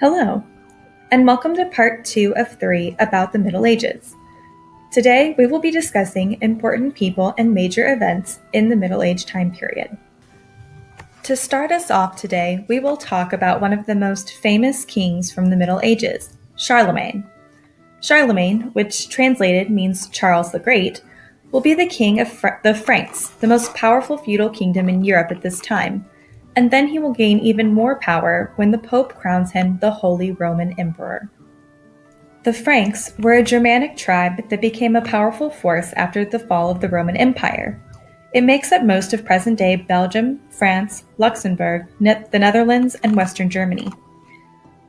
Hello, and welcome to part 2 of 3 about the Middle Ages. Today, we will be discussing important people and major events in the Middle Age time period. To start us off today, we will talk about one of the most famous kings from the Middle Ages, Charlemagne. Charlemagne, which translated means Charles the Great, will be the king of the Franks, the most powerful feudal kingdom in Europe at this time, and then he will gain even more power when the Pope crowns him the Holy Roman Emperor. The Franks were a Germanic tribe that became a powerful force after the fall of the Roman Empire. It makes up most of present-day Belgium, France, Luxembourg, the Netherlands, and Western Germany.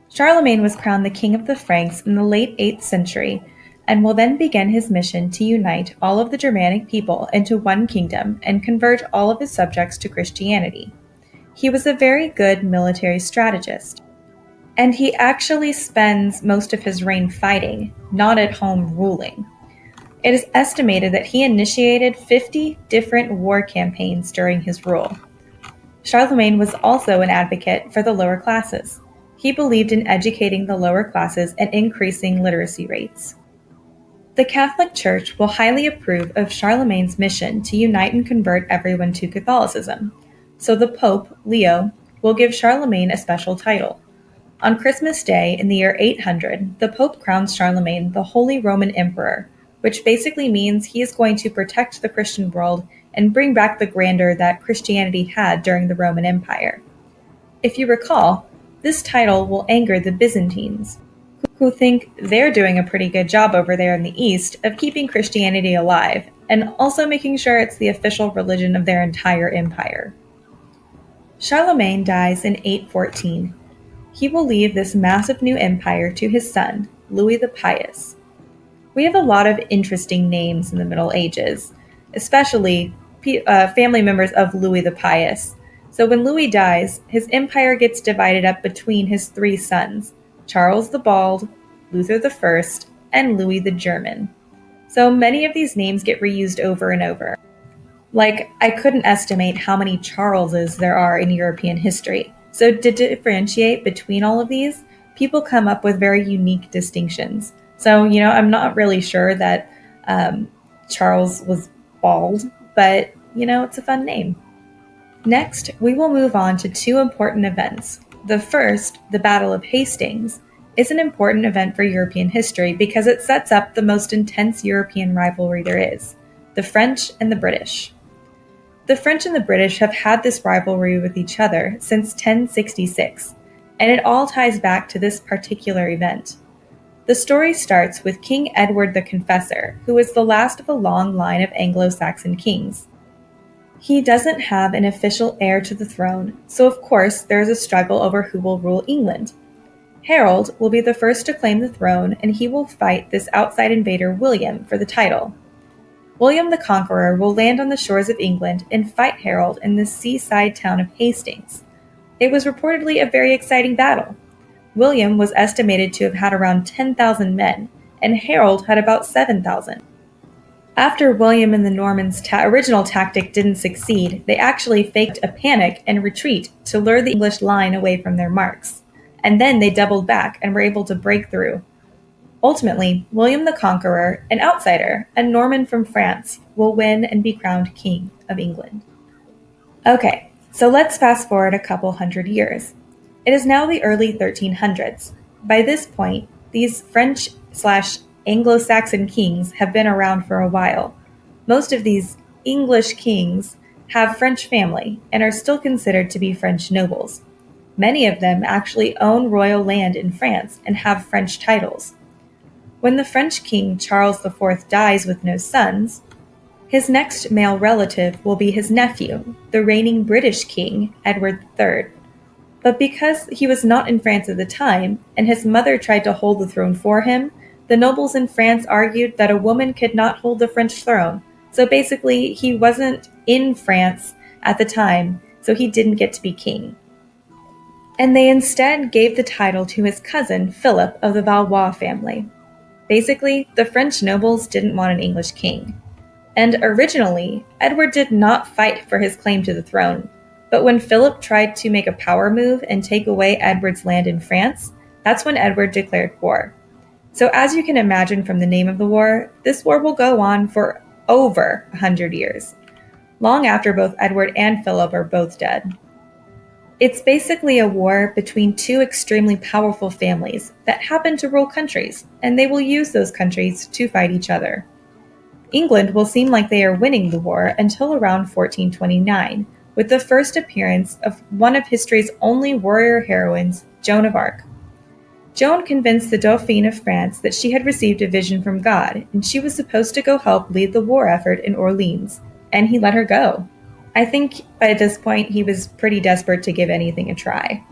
Charlemagne was crowned the king of the Franks in the late 8th century and will then begin his mission to unite all of the Germanic people into one kingdom and convert all of his subjects to Christianity. He was a very good military strategist, and he actually spends most of his reign fighting, not at home ruling. It is estimated that he initiated 50 different war campaigns during his rule. Charlemagne was also an advocate for the lower classes. He believed in educating the lower classes and increasing literacy rates. The Catholic Church will highly approve of Charlemagne's mission to unite and convert everyone to Catholicism. So the Pope, Leo, will give Charlemagne a special title. On Christmas Day in the year 800, the Pope crowns Charlemagne the Holy Roman Emperor, which basically means he is going to protect the Christian world and bring back the grandeur that Christianity had during the Roman Empire. If you recall, this title will anger the Byzantines, who think they're doing a pretty good job over there in the East of keeping Christianity alive and also making sure it's the official religion of their entire empire. Charlemagne dies in 814. He will leave this massive new empire to his son, Louis the Pious. We have a lot of interesting names in the Middle Ages, especially family members of Louis the Pious. So when Louis dies, his empire gets divided up between his 3 sons, Charles the Bald, Luther the First, and Louis the German. So many of these names get reused over and over. I couldn't estimate how many Charleses there are in European history. So to differentiate between all of these, people come up with very unique distinctions. So, I'm not really sure that Charles was bald, but, it's a fun name. Next, we will move on to 2 important events. The first, the Battle of Hastings, is an important event for European history because it sets up the most intense European rivalry there is, the French and the British. The French and the British have had this rivalry with each other since 1066, and it all ties back to this particular event. The story starts with King Edward the Confessor, who is the last of a long line of Anglo-Saxon kings. He doesn't have an official heir to the throne, so of course there is a struggle over who will rule England. Harold will be the first to claim the throne, and he will fight this outside invader William for the title. William the Conqueror will land on the shores of England and fight Harold in the seaside town of Hastings. It was reportedly a very exciting battle. William was estimated to have had around 10,000 men, and Harold had about 7,000. After William and the Normans' original tactic didn't succeed, they actually faked a panic and retreat to lure the English line away from their marks. And then they doubled back and were able to break through. Ultimately, William the Conqueror, an outsider, a Norman from France, will win and be crowned King of England. Okay, so let's fast forward a couple hundred years. It is now the early 1300s. By this point, these French/Anglo-Saxon kings have been around for a while. Most of these English kings have French family and are still considered to be French nobles. Many of them actually own royal land in France and have French titles. When the French king Charles IV dies with no sons, his next male relative will be his nephew, the reigning British king, Edward III. But because he was not in France at the time, and his mother tried to hold the throne for him, the nobles in France argued that a woman could not hold the French throne. So basically, he wasn't in France at the time, so he didn't get to be king. And they instead gave the title to his cousin, Philip of the Valois family. Basically, the French nobles didn't want an English king. And originally, Edward did not fight for his claim to the throne, but when Philip tried to make a power move and take away Edward's land in France, That's when Edward declared war. So as you can imagine from the name of the war, this war will go on for over 100 years, long after both Edward and Philip are both dead. It's basically a war between two extremely powerful families that happen to rule countries, and they will use those countries to fight each other. England will seem like they are winning the war until around 1429, with the first appearance of one of history's only warrior heroines, Joan of Arc. Joan convinced the Dauphin of France that she had received a vision from God, and she was supposed to go help lead the war effort in Orleans, and he let her go. I think by this point he was pretty desperate to give anything a try.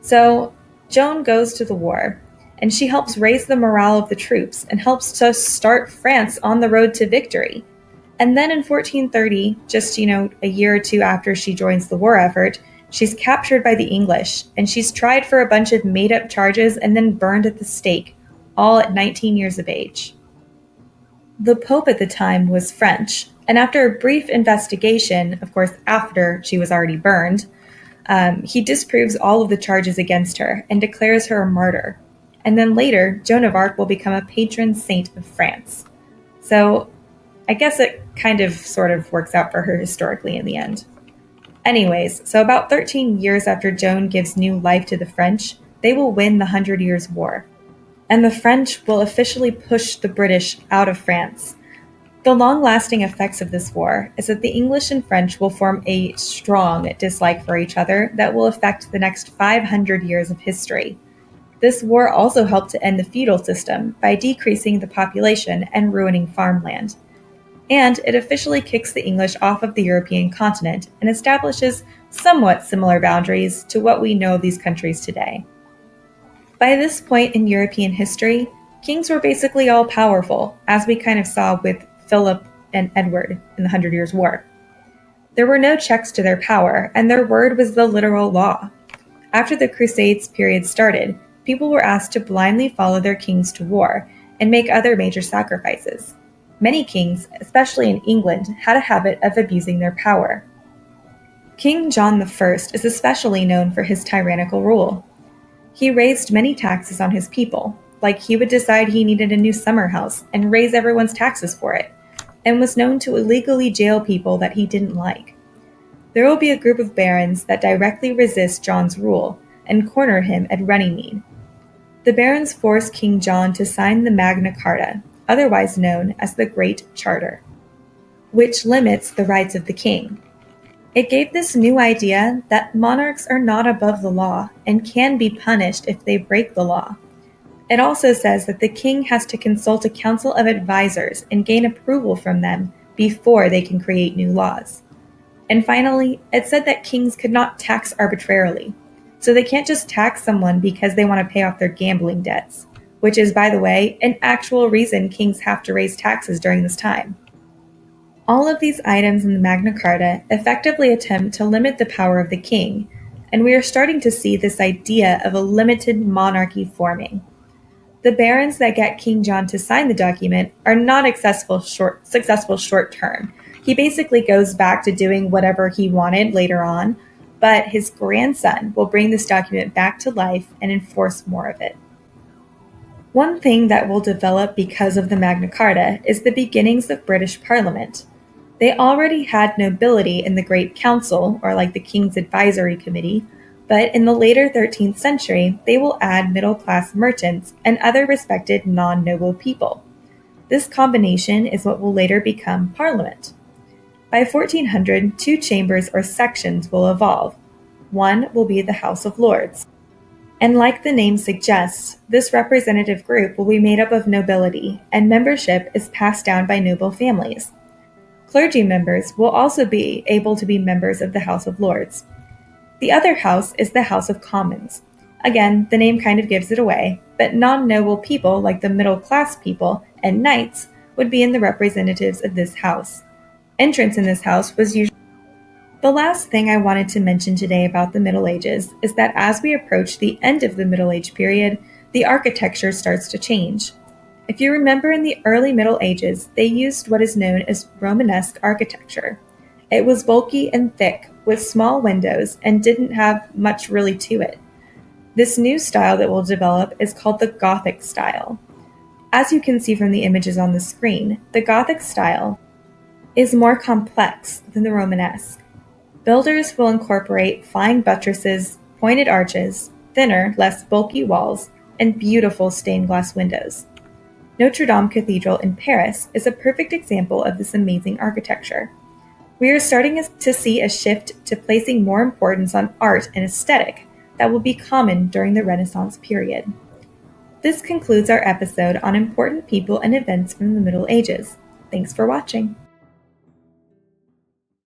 So Joan goes to the war, and she helps raise the morale of the troops and helps to start France on the road to victory. And then in 1430, just a year or two after she joins the war effort, she's captured by the English, and she's tried for a bunch of made-up charges and then burned at the stake, all at 19 years of age. The Pope at the time was French, and after a brief investigation, of course after she was already burned, he disproves all of the charges against her and declares her a martyr. And then later, Joan of Arc will become a patron saint of France. So I guess it kind of sort of works out for her historically in the end. Anyways, so about 13 years after Joan gives new life to the French, they will win the 100 Years' War. And the French will officially push the British out of France. The long-lasting effects of this war is that the English and French will form a strong dislike for each other that will affect the next 500 years of history. This war also helped to end the feudal system by decreasing the population and ruining farmland. And it officially kicks the English off of the European continent and establishes somewhat similar boundaries to what we know of these countries today. By this point in European history, kings were basically all powerful, as we kind of saw with Philip and Edward in the 100 Years' War. There were no checks to their power, and their word was the literal law. After the Crusades period started, people were asked to blindly follow their kings to war and make other major sacrifices. Many kings, especially in England, had a habit of abusing their power. King John I is especially known for his tyrannical rule. He raised many taxes on his people, like he would decide he needed a new summer house and raise everyone's taxes for it, and was known to illegally jail people that he didn't like. There will be a group of barons that directly resist John's rule and corner him at Runnymede. The barons force King John to sign the Magna Carta, otherwise known as the Great Charter, which limits the rights of the king. It gave this new idea that monarchs are not above the law and can be punished if they break the law. It also says that the king has to consult a council of advisors and gain approval from them before they can create new laws. And finally, it said that kings could not tax arbitrarily, so they can't just tax someone because they want to pay off their gambling debts, which is, by the way, an actual reason kings have to raise taxes during this time. All of these items in the Magna Carta effectively attempt to limit the power of the king, and we are starting to see this idea of a limited monarchy forming. The barons that get King John to sign the document are not successful short term. He basically goes back to doing whatever he wanted later on, but his grandson will bring this document back to life and enforce more of it. One thing that will develop because of the Magna Carta is the beginnings of British Parliament. They already had nobility in the Great Council, or like the King's Advisory Committee, but in the later 13th century, they will add middle-class merchants and other respected non-noble people. This combination is what will later become Parliament. By 1400, two chambers or sections will evolve. One will be the House of Lords. And like the name suggests, this representative group will be made up of nobility, and membership is passed down by noble families. Clergy members will also be able to be members of the House of Lords. The other house is the House of Commons. Again, the name kind of gives it away, but non-noble people like the middle-class people and knights would be in the representatives of this house. Entrance in this house was usually... The last thing I wanted to mention today about the Middle Ages is that as we approach the end of the Middle Age period, the architecture starts to change. If you remember in the early Middle Ages, they used what is known as Romanesque architecture. It was bulky and thick, with small windows, and didn't have much really to it. This new style that we'll develop is called the Gothic style. As you can see from the images on the screen, the Gothic style is more complex than the Romanesque. Builders will incorporate fine buttresses, pointed arches, thinner, less bulky walls, and beautiful stained glass windows. Notre Dame Cathedral in Paris is a perfect example of this amazing architecture. We are starting to see a shift to placing more importance on art and aesthetic that will be common during the Renaissance period. This concludes our episode on important people and events from the Middle Ages. Thanks for watching.